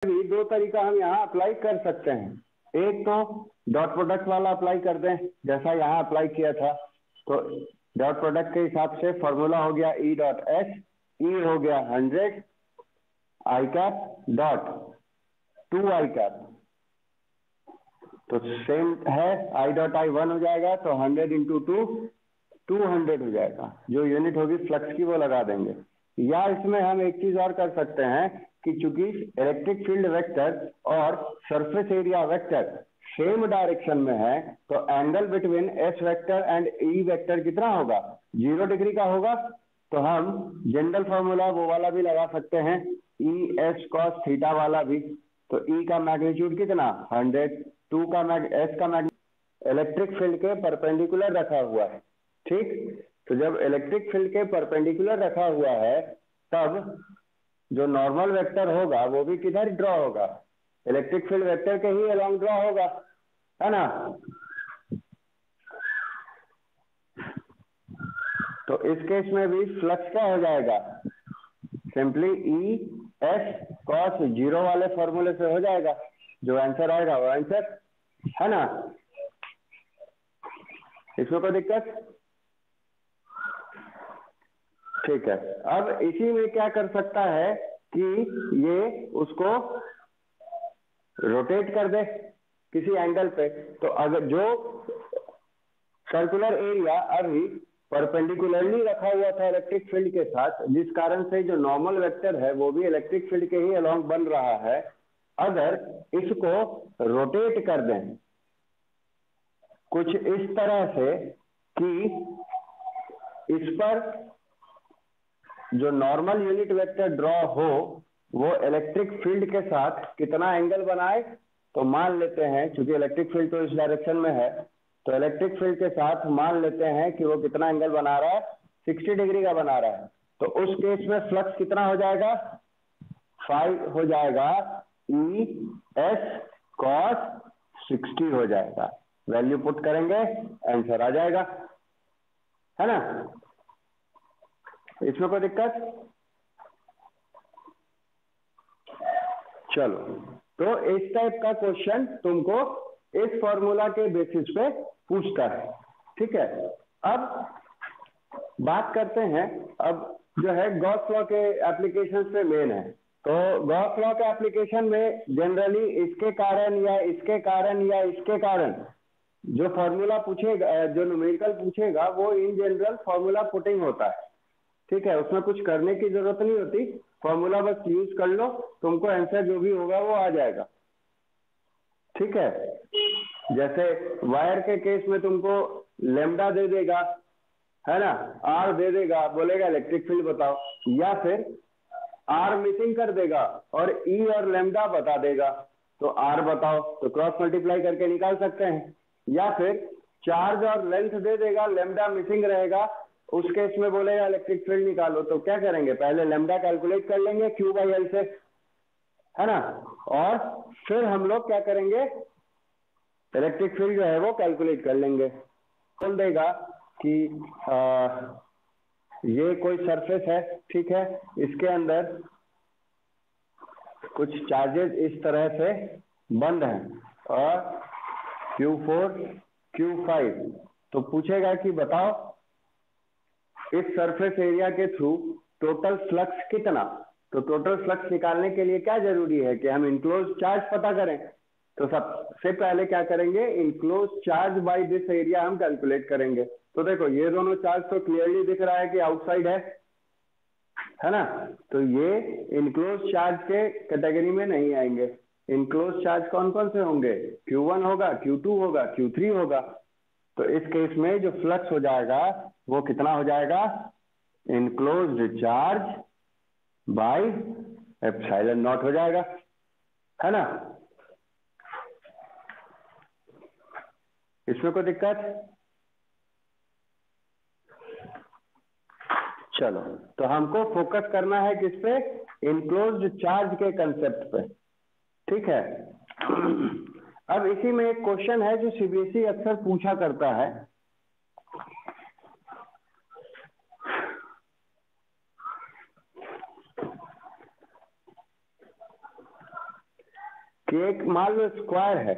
भी दो तरीका हम यहाँ अप्लाई कर सकते हैं। एक तो डॉट प्रोडक्ट वाला अप्लाई कर दें, जैसा यहाँ अप्लाई किया था। तो डॉट प्रोडक्ट के हिसाब से फॉर्मूला हो गया ई डॉट एच, ई हो गया 100 आई कैप डॉट 2 आई कैप, तो सेम है, आई डॉट आई 1 हो जाएगा, तो 100 इंटू 2 200 हो जाएगा। जो यूनिट होगी फ्लक्स की वो लगा देंगे। या इसमें हम एक चीज और कर सकते हैं कि चूंकि इलेक्ट्रिक फील्ड वेक्टर और surface area vector same direction में है, तो angle between S vector and E vector कितना होगा, 0 डिग्री का होगा। तो हम जनरल फॉर्मूला वो वाला भी लगा सकते हैं, ई एस कॉस थीटा वाला भी। तो ई का मैग्नीट्यूड कितना 100, एस का मैग्नीट्यूड इलेक्ट्रिक फील्ड के परपेंडिकुलर रखा हुआ है। ठीक, तो जब इलेक्ट्रिक फील्ड के परपेंडिकुलर रखा हुआ है, तब जो नॉर्मल वेक्टर होगा वो भी किधर ड्रॉ होगा, इलेक्ट्रिक फील्ड वेक्टर के ही अलोंग ड्रॉ होगा, है ना। तो इस केस में भी फ्लक्स क्या हो जाएगा, सिंपली ई एस कॉस 0 वाले फॉर्मूले से हो जाएगा। जो आंसर आएगा वो आंसर, है ना। इसमें कोई दिक्कत, ठीक है। अब इसी में क्या कर सकता है कि ये उसको रोटेट कर दे किसी एंगल पे। तो अगर जो सर्कुलर एरिया अभी परपेंडिकुलरली रखा हुआ था इलेक्ट्रिक फील्ड के साथ, जिस कारण से जो नॉर्मल वेक्टर है वो भी इलेक्ट्रिक फील्ड के ही अलोंग बन रहा है, अगर इसको रोटेट कर दें कुछ इस तरह से कि इस पर जो नॉर्मल यूनिट वेक्टर ड्रॉ हो वो इलेक्ट्रिक फील्ड के साथ कितना एंगल बनाए, तो मान लेते हैं क्योंकि इलेक्ट्रिक फील्ड तो इस डायरेक्शन में है, तो इलेक्ट्रिक फील्ड के साथ मान लेते हैं कि वो कितना एंगल बना रहा है, 60 डिग्री का बना रहा है। तो उस केस में फ्लक्स कितना हो जाएगा, 5 हो जाएगा, ई एस कॉस 60 हो जाएगा। वैल्यू पुट करेंगे आंसर आ जाएगा, है ना। इसमें कोई दिक्कत, चलो। तो इस टाइप का क्वेश्चन तुमको इस फॉर्मूला के बेसिस पे पूछता है, ठीक है। अब बात करते हैं, अब जो है गॉस लॉ के एप्लीकेशन पे मेन है। तो गॉस लॉ के एप्लीकेशन में जनरली इसके कारण या इसके कारण या इसके कारण जो फॉर्मूला पूछेगा, जो न्यूमेरिकल पूछेगा, वो इन जनरल फॉर्मूला पुटिंग होता है, ठीक है। उसमें कुछ करने की जरूरत नहीं होती, फॉर्मूला बस यूज कर लो, तुमको आंसर जो भी होगा वो आ जाएगा, ठीक है। जैसे वायर के केस में तुमको लेमडा दे देगा, है ना, आर दे देगा, बोलेगा इलेक्ट्रिक फील्ड बताओ, या फिर आर मिसिंग कर देगा और ई और लेमडा बता देगा, तो आर बताओ, तो क्रॉस मल्टीप्लाई करके निकाल सकते हैं। या फिर चार्ज और लेंथ दे देगा, लेमडा मिसिंग रहेगा, उस केस में बोलेगा इलेक्ट्रिक फील्ड निकालो, तो क्या करेंगे, पहले लेमडा कैलकुलेट कर लेंगे क्यू बाई एल से, है ना, और फिर हम लोग क्या करेंगे, इलेक्ट्रिक फील्ड जो है वो कैलकुलेट कर लेंगे। बोल देगा कि ये कोई सरफेस है, ठीक है, इसके अंदर कुछ चार्जेस इस तरह से बंद हैं और Q4 Q5, तो पूछेगा कि बताओ इस सरफेस एरिया के थ्रू टोटल फ्लक्स कितना। तो टोटल फ्लक्स निकालने के लिए क्या जरूरी है कि हम इनक्लोज चार्ज पता करें। तो सबसे पहले क्या करेंगे, enclose charge by this area हम कैलकुलेट करेंगे। तो देखो ये दोनों चार्ज तो क्लियरली दिख रहा है कि आउटसाइड है ना, तो ये इनक्लोज चार्ज के कैटेगरी में नहीं आएंगे। इनक्लोज चार्ज कौन कौन से होंगे, Q1 होगा, Q2 होगा, Q3 होगा। तो इस केस में जो फ्लक्स हो जाएगा वो कितना हो जाएगा, enclosed charge by epsilon not हो जाएगा, है ना। इसमें कोई दिक्कत, चलो। तो हमको फोकस करना है किस पे, इनक्लोज्ड चार्ज के कंसेप्ट पे, ठीक है। अब इसी में एक क्वेश्चन है जो सीबीएसई अक्सर पूछा करता है, कि एक मान लो स्क्वायर है,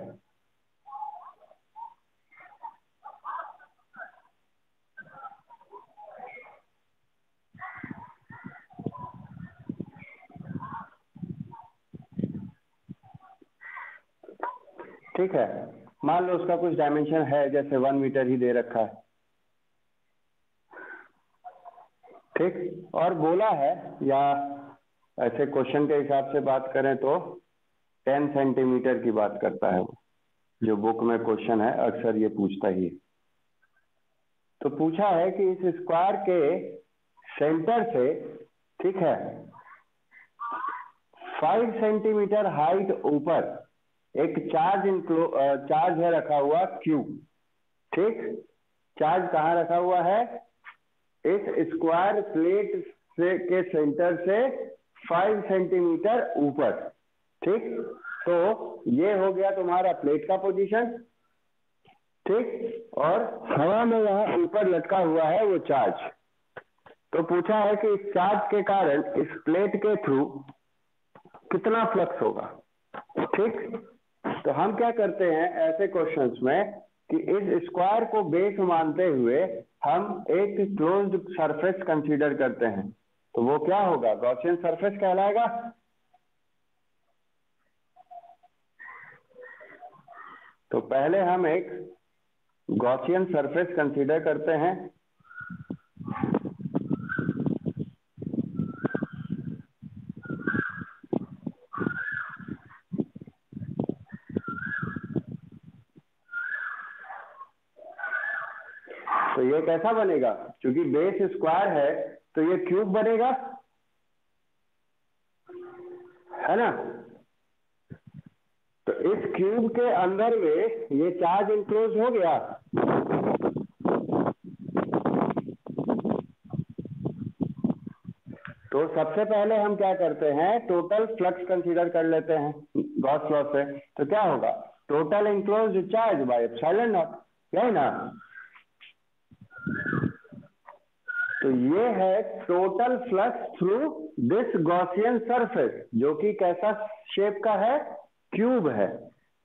ठीक है, मान लो उसका कुछ डायमेंशन है, जैसे 1 मीटर ही दे रखा है, ठीक, और बोला है, या ऐसे क्वेश्चन के हिसाब से बात करें तो 10 सेंटीमीटर की बात करता है वो, जो बुक में क्वेश्चन है अक्सर ये पूछता ही है। तो पूछा है कि इस स्क्वायर के सेंटर से, ठीक है, 5 सेंटीमीटर हाइट ऊपर एक चार्ज है रखा हुआ क्यू, ठीक, चार्ज कहाँ रखा हुआ है, इस स्क्वायर प्लेट से के सेंटर से 5 सेंटीमीटर ऊपर, ठीक, तो ये हो गया तुम्हारा प्लेट का पोजीशन, ठीक, और हवा में यहाँ ऊपर लटका हुआ है वो चार्ज। तो पूछा है कि इस चार्ज के कारण इस प्लेट के थ्रू कितना फ्लक्स होगा, ठीक। तो हम क्या करते हैं ऐसे क्वेश्चंस में कि इस स्क्वायर को बेस मानते हुए हम एक क्लोज्ड सरफेस कंसीडर करते हैं, तो वो क्या होगा, गॉसियन सरफेस कहलाएगा। तो पहले हम एक गॉसियन सरफेस कंसीडर करते हैं, तो ये कैसा बनेगा, क्योंकि बेस स्क्वायर है तो ये क्यूब बनेगा, है ना। तो इस क्यूब के अंदर में ये चार्ज इंक्लोज हो गया, तो सबसे पहले हम क्या करते हैं, टोटल फ्लक्स कंसीडर कर लेते हैं गॉस लॉ से। तो क्या होगा, total enclose charge by epsilon not, यही ना। तो ये है total flux through this Gaussian surface, जो कि कैसा शेप का है, क्यूब है।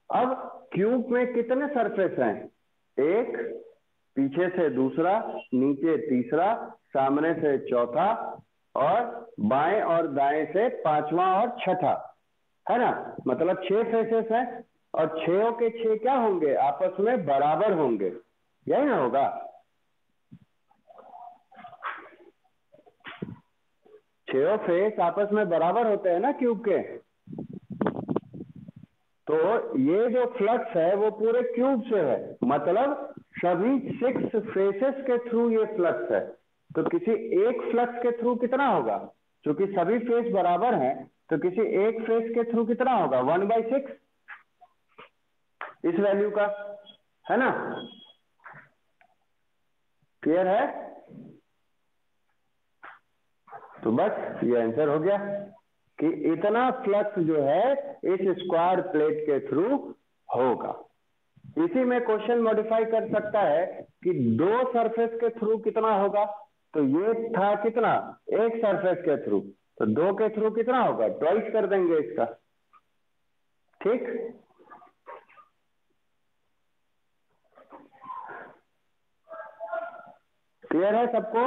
अब क्यूब में कितने सरफेस हैं, एक, पीछे से दूसरा, नीचे तीसरा, सामने से चौथा, और बाएं और दाएं से पांचवा और छठा, है ना। मतलब 6 फेसेस हैं, और 6 के 6 क्या होंगे, आपस में बराबर होंगे, यही ना होगा। छह फेस आपस में बराबर होते हैं ना क्यूब के। तो ये जो फ्लक्स है वो पूरे क्यूब से है, मतलब सभी 6 फेसेस के थ्रू ये फ्लक्स है। तो किसी एक फ्लक्स के थ्रू कितना होगा, क्योंकि सभी फेस बराबर हैं, तो किसी एक फेस के थ्रू कितना होगा, 1/6 इस वैल्यू का, है ना। क्लियर है। तो बस ये आंसर हो गया कि इतना फ्लक्स जो है इस स्क्वायर प्लेट के थ्रू होगा। इसी में क्वेश्चन मॉडिफाई कर सकता है कि 2 सरफेस के थ्रू कितना होगा। तो ये था कितना, एक सरफेस के थ्रू, तो 2 के थ्रू कितना होगा, ट्वाइस कर देंगे इसका, ठीक। क्लियर है सबको।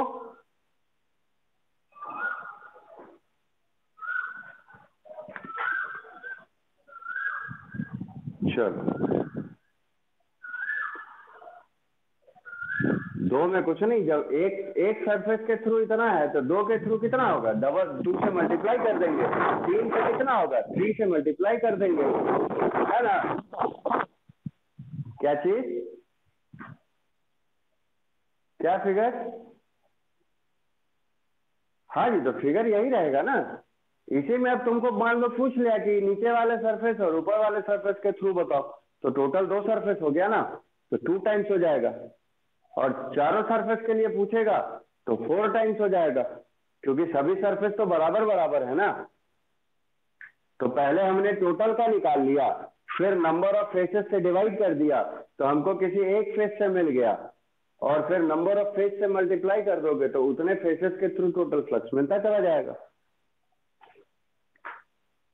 चलो, 2 में कुछ नहीं, जब एक सरफेस के थ्रू इतना है तो 2 के थ्रू कितना होगा, डबल 2 से मल्टीप्लाई कर देंगे, 3 से कितना होगा, 3 से मल्टीप्लाई कर देंगे, है ना। क्या चीज, क्या फिगर, हाँ जी, तो फिगर यही रहेगा ना। इसी में अब तुमको मान लो पूछ लिया कि नीचे वाले सरफेस और ऊपर वाले सरफेस के थ्रू बताओ, तो टोटल 2 सरफेस हो गया ना, तो 2 टाइम्स हो जाएगा। और चारों सरफेस के लिए पूछेगा तो 4 टाइम्स हो जाएगा, क्योंकि सभी सरफेस तो बराबर बराबर है ना। तो पहले हमने टोटल का निकाल लिया, फिर नंबर ऑफ फेसेस से डिवाइड कर दिया, तो हमको किसी एक फेस से मिल गया, और फिर नंबर ऑफ फेस से मल्टीप्लाई कर दोगे तो उतने फेसेस के थ्रू टोटल फ्लक्स मिलता चला जाएगा,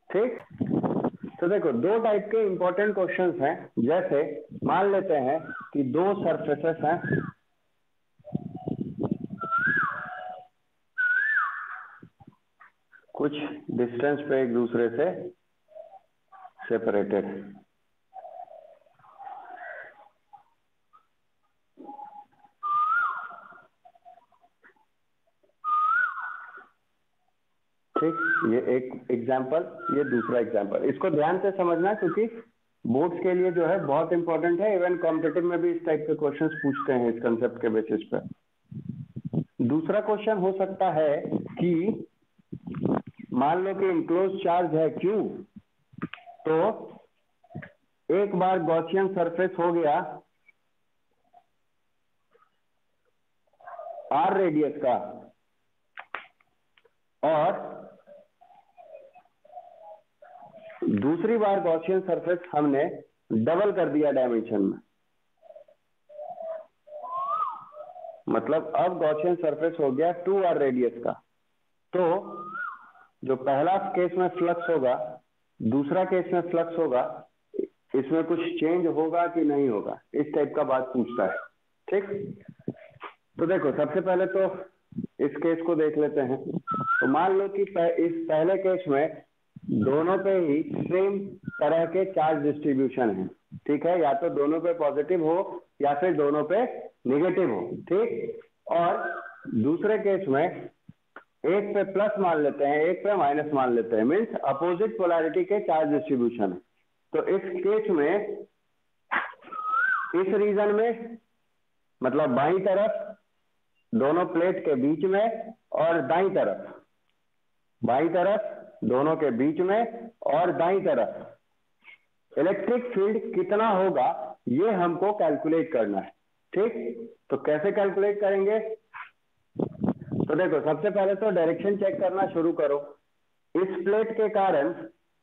ठीक। तो देखो दो टाइप के इंपॉर्टेंट क्वेश्चंस हैं। जैसे मान लेते हैं कि दो सरफेसेस हैं, कुछ डिस्टेंस पे एक दूसरे से सेपरेटेड है। ठीक, ये एक एग्जाम्पल, ये दूसरा एग्जाम्पल। इसको ध्यान से समझना क्योंकि बोर्ड्स के लिए जो है बहुत इंपॉर्टेंट है। इवन कॉम्पिटिटिव में भी इस टाइप के क्वेश्चंस पूछते हैं इस कंसेप्ट के बेसिस पर। दूसरा क्वेश्चन हो सकता है कि मान लो कि इनक्लोज चार्ज है Q, तो एक बार गॉसियन सरफेस हो गया R रेडियस का, और दूसरी बार गॉसियन सरफेस हमने डबल कर दिया डायमेंशन में। मतलब अब गॉसियन सरफेस हो गया 2R रेडियस का। तो जो पहला केस में फ्लक्स होगा, दूसरा केस में फ्लक्स होगा, इसमें कुछ चेंज होगा कि नहीं होगा, इस टाइप का बात पूछता है। ठीक, तो देखो सबसे पहले तो इस केस को देख लेते हैं। तो मान लो कि इस पहले केस में दोनों पे ही सेम तरह के चार्ज डिस्ट्रीब्यूशन है। ठीक है, या तो दोनों पे पॉजिटिव हो या फिर दोनों पे नेगेटिव हो। ठीक, और दूसरे केस में एक पे प्लस मान लेते हैं, एक पे माइनस मान लेते हैं, मीन्स अपोजिट पोलैरिटी के चार्ज डिस्ट्रीब्यूशन है। तो इस केस में इस रीजन में मतलब बाईं तरफ दोनों प्लेट के बीच में, और दाईं तरफ, बाईं तरफ दोनों के बीच में और दाईं तरफ इलेक्ट्रिक फील्ड कितना होगा ये हमको कैलकुलेट करना है। ठीक, तो कैसे कैलकुलेट करेंगे? तो देखो सबसे पहले तो डायरेक्शन चेक करना शुरू करो। इस प्लेट के कारण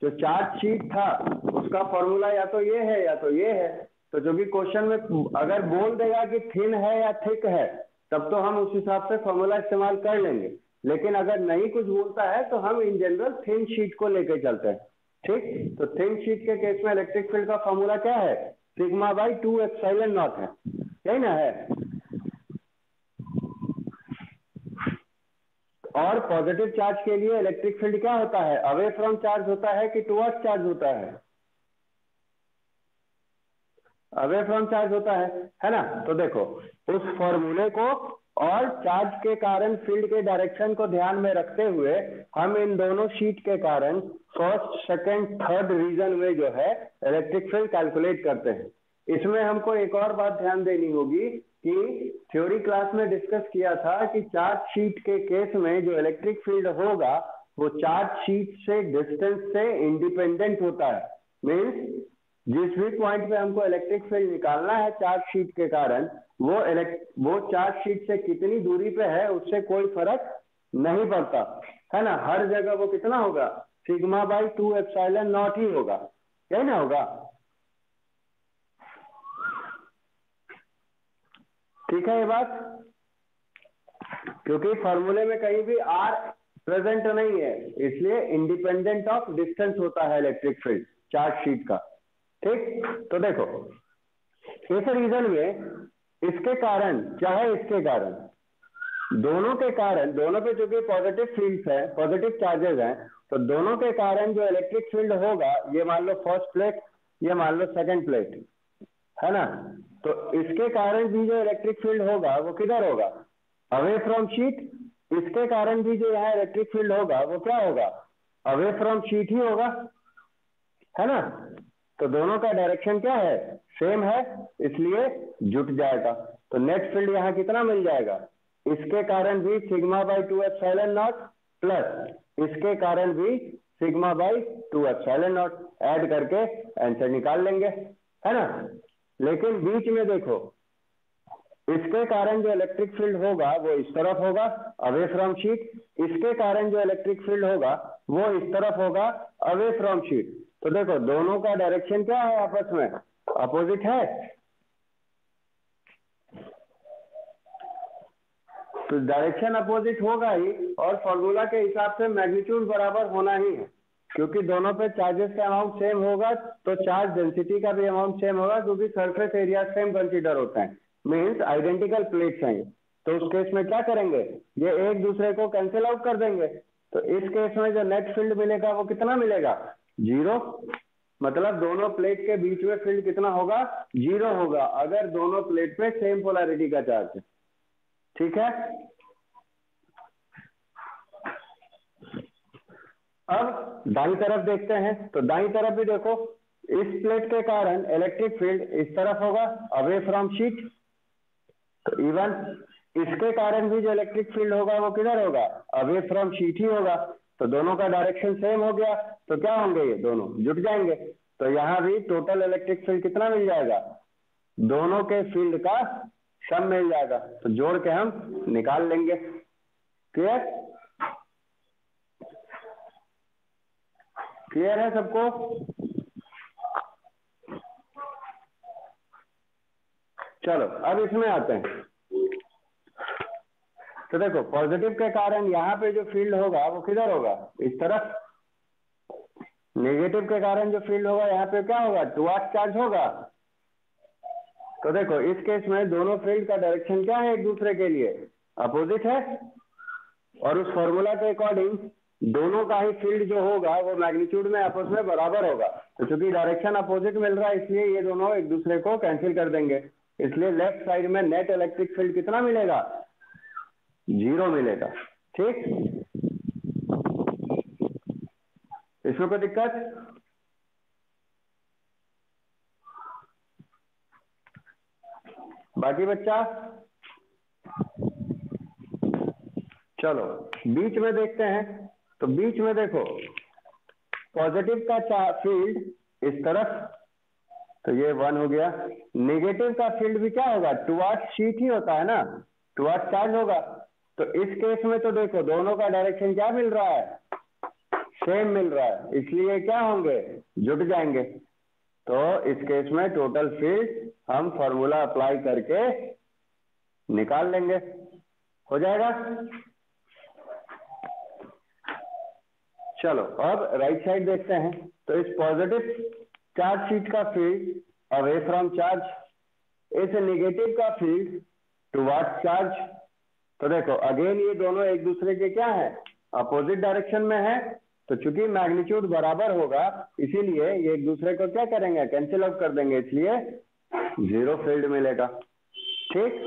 जो चार्ज शीट था उसका फॉर्मूला या तो ये है या तो ये है। तो जो भी क्वेश्चन में अगर बोल देगा कि थिन है या थिक है, तब तो हम उस हिसाब से फॉर्मूला इस्तेमाल कर लेंगे। लेकिन अगर नहीं कुछ बोलता है तो हम इन जनरल थिन शीट को लेकर चलते हैं। ठीक, तो थिन शीट के केस में इलेक्ट्रिक फील्ड का फॉर्मूला क्या है? सिग्मा बाई 2 एप्सिलॉन नॉट है, यही ना है। और पॉजिटिव चार्ज के लिए इलेक्ट्रिक फील्ड क्या होता है? अवे फ्रॉम चार्ज होता है कि टुवर्ड्स चार्ज होता है? अवे फ्रॉम चार्ज होता है ना। तो देखो उस फॉर्मूले को और चार्ज के कारण फील्ड के डायरेक्शन को ध्यान में रखते हुए हम इन दोनों शीट के कारण फर्स्ट, सेकंड, थर्ड रीजन में जो है इलेक्ट्रिक फील्ड कैलकुलेट करते हैं। इसमें हमको एक और बात ध्यान देनी होगी कि थ्योरी क्लास में डिस्कस किया था कि चार्ज शीट के केस में जो इलेक्ट्रिक फील्ड होगा वो चार्ज शीट से डिस्टेंस से इंडिपेंडेंट होता है। मीन्स जिस भी पॉइंट पे हमको इलेक्ट्रिक फील्ड निकालना है चार्ज शीट के कारण, वो चार्ज शीट से कितनी दूरी पे है उससे कोई फर्क नहीं पड़ता, है ना। हर जगह वो कितना होगा? सिग्मा बाई 2 एप्सिलॉन नॉट ही होगा, यही ना होगा। ठीक है ये बात, क्योंकि फॉर्मूले में कहीं भी आर प्रेजेंट नहीं है, इसलिए इंडिपेंडेंट ऑफ डिस्टेंस होता है इलेक्ट्रिक फील्ड चार्ज शीट का। ठीक, तो देखो इस रीजन में इसके कारण चाहे इसके कारण, दोनों के कारण, दोनों पे जो कि पॉजिटिव फील्ड्स है, पॉजिटिव चार्जेस हैं, तो दोनों के कारण जो इलेक्ट्रिक फील्ड होगा, ये मान लो फर्स्ट प्लेट, ये मान लो सेकंड प्लेट, है ना। तो इसके कारण भी जो इलेक्ट्रिक फील्ड होगा वो किधर होगा? Away from sheet. इसके कारण भी जो यहाँ इलेक्ट्रिक फील्ड होगा वो क्या होगा? अवे फ्रॉम शीट ही होगा, है ना। तो दोनों का डायरेक्शन क्या है? सेम है, इसलिए जुट जाएगा। तो नेट फील्ड यहाँ कितना मिल जाएगा? इसके कारण भी sigma by 2 epsilon not plus इसके कारण भी sigma by 2 epsilon not, add करके आंसर निकाल लेंगे, है ना। लेकिन बीच में देखो इसके कारण जो इलेक्ट्रिक फील्ड होगा वो इस तरफ होगा, अवे फ्रॉम शीट। इसके कारण जो इलेक्ट्रिक फील्ड होगा वो इस तरफ होगा, अवे फ्रॉम शीट। तो देखो दोनों का डायरेक्शन क्या है? आपस में अपोजिट है। तो डायरेक्शन अपोजिट होगा ही, और फॉर्मूला के हिसाब से मैग्नीट्यूड बराबर होना ही है। क्योंकि दोनों पे चार्जेस का अमाउंट सेम होगा तो चार्ज डेंसिटी का भी अमाउंट सेम होगा, क्योंकि सरफेस एरिया सेम कंसीडर होते हैं, मीन्स आइडेंटिकल प्लेट्स हैं। तो उस केस में क्या करेंगे, ये एक दूसरे को कैंसिल आउट कर देंगे। तो इस केस में जो नेट फील्ड मिलेगा वो कितना मिलेगा, 0। मतलब दोनों प्लेट के बीच में फील्ड कितना होगा, 0 होगा, अगर दोनों प्लेट पे सेम पोलैरिटी का चार्ज है। ठीक है। अब दाईं तरफ देखते हैं, तो दाईं तरफ भी देखो, इस प्लेट के कारण इलेक्ट्रिक फील्ड इस तरफ होगा, अवे फ्रॉम शीट। तो इवन इसके कारण भी जो इलेक्ट्रिक फील्ड होगा वो किधर होगा, अवे फ्रॉम शीट ही होगा। तो दोनों का डायरेक्शन सेम हो गया, तो क्या होंगे, ये दोनों जुट जाएंगे। तो यहाँ भी टोटल इलेक्ट्रिक फील्ड कितना मिल जाएगा, दोनों के फील्ड का सम मिल जाएगा। तो जोड़ के हम निकाल लेंगे। क्लियर, क्लियर है सबको। चलो अब इसमें आते हैं। तो देखो पॉजिटिव के कारण यहाँ पे जो फील्ड होगा वो किधर होगा, इस तरफ। नेगेटिव के कारण जो फील्ड होगा यहाँ पे क्या होगा, टुवर्ड्स चार्ज होगा। तो देखो इस केस में दोनों फील्ड का डायरेक्शन क्या है, एक दूसरे के लिए अपोजिट है, और उस फॉर्मूला के अकॉर्डिंग दोनों का ही फील्ड जो होगा वो मैग्नीट्यूड में आपस में बराबर होगा। तो चूंकि डायरेक्शन अपोजिट मिल रहा है इसलिए ये दोनों एक दूसरे को कैंसिल कर देंगे। इसलिए लेफ्ट साइड में नेट इलेक्ट्रिक फील्ड कितना मिलेगा, 0 मिलेगा। ठीक, इसमें कोई दिक्कत, बाकी बच्चा। चलो बीच में देखते हैं। तो बीच में देखो पॉजिटिव का फील्ड इस तरफ, तो ये 1 हो गया। नेगेटिव का फील्ड भी क्या होगा, टुवर्ड्स शीट ही होता है ना, टुवर्ड्स चार्ज होगा। तो इस केस में तो देखो दोनों का डायरेक्शन क्या मिल रहा है, सेम मिल रहा है, इसलिए क्या होंगे, जुट जाएंगे। तो इस केस में टोटल फील्ड हम फॉर्मूला अप्लाई करके निकाल लेंगे, हो जाएगा। चलो अब राइट साइड देखते हैं। तो इस पॉजिटिव चार्ज शीट का फील्ड अवे फ्रॉम चार्ज, इस नेगेटिव का फील्ड टुवर्ड्स चार्ज। तो देखो अगेन ये दोनों एक दूसरे के क्या है, अपोजिट डायरेक्शन में है। तो चूंकि मैग्नीट्यूड बराबर होगा इसीलिए ये एक दूसरे को क्या करेंगे, कैंसिल आउट कर देंगे, इसलिए 0 फील्ड मिलेगा। ठीक,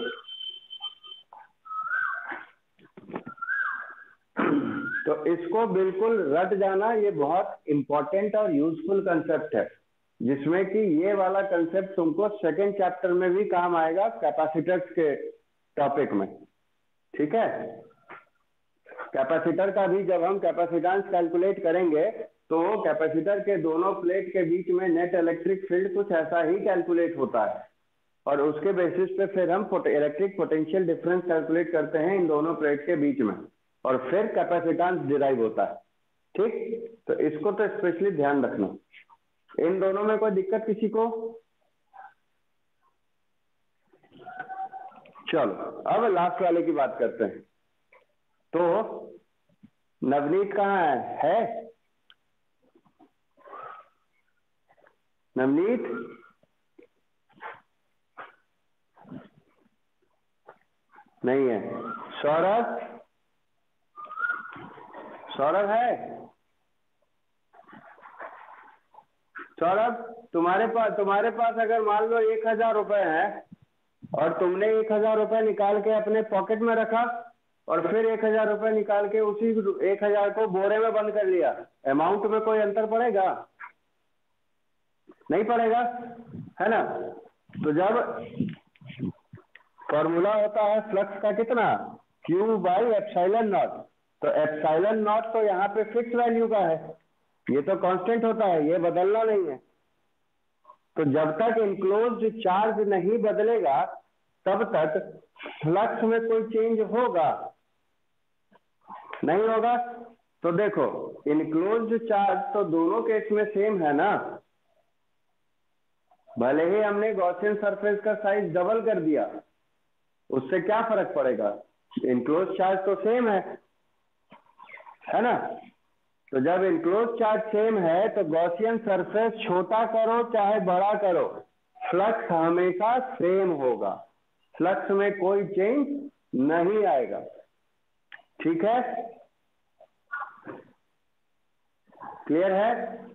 तो इसको बिल्कुल रट जाना, ये बहुत इंपॉर्टेंट और यूजफुल कंसेप्ट है, जिसमें कि ये वाला कंसेप्ट तुमको सेकेंड चैप्टर में भी काम आएगा, कैपेसिटर्स के टॉपिक में। ठीक है, कैपेसिटर का भी जब हम कैपेसिटेंस कैलकुलेट करेंगे तो कैपेसिटर के दोनों प्लेट के बीच में नेट इलेक्ट्रिक फील्ड कुछ ऐसा ही कैलकुलेट होता है, और उसके बेसिस पे फिर हम इलेक्ट्रिक पोटेंशियल डिफरेंस कैलकुलेट करते हैं इन दोनों प्लेट के बीच में, और फिर कैपेसिटेंस डिराइव होता है। ठीक, तो इसको तो स्पेशली ध्यान रखना। इन दोनों में कोई दिक्कत किसी को? चलो अब लास्ट वाले की बात करते हैं। तो नवनीत कहाँ है? नवनीत नहीं है। सौरभ, सौरभ है? सौरभ तुम्हारे पास अगर मान लो 1000 रुपए है और तुमने 1000 रुपए निकाल के अपने पॉकेट में रखा और फिर 1000 रुपए निकाल के उसी 1000 को बोरे में बंद कर लिया, अमाउंट में कोई अंतर पड़ेगा? नहीं पड़ेगा, है ना। तो जब फॉर्मूला होता है फ्लक्स का कितना, Q बाई एप्सिलॉन नॉट, तो एप्सिलॉन नॉट तो यहाँ पे फिक्स वैल्यू का है, ये तो कांस्टेंट होता है, ये बदलना नहीं है। तो जब तक इनक्लोज्ड चार्ज नहीं बदलेगा तब तक फ्लक्स में कोई चेंज होगा नहीं होगा। तो देखो इनक्लोज्ड चार्ज तो दोनों केस में सेम है ना, भले ही हमने गॉसियन सरफेस का साइज डबल कर दिया, उससे क्या फर्क पड़ेगा, इनक्लोज्ड चार्ज तो सेम है ना। तो जब इनक्लोज चार्ज सेम है तो गॉसियन सरफेस छोटा करो चाहे बड़ा करो, फ्लक्स हमेशा सेम होगा, फ्लक्स में कोई चेंज नहीं आएगा। ठीक है, क्लियर है?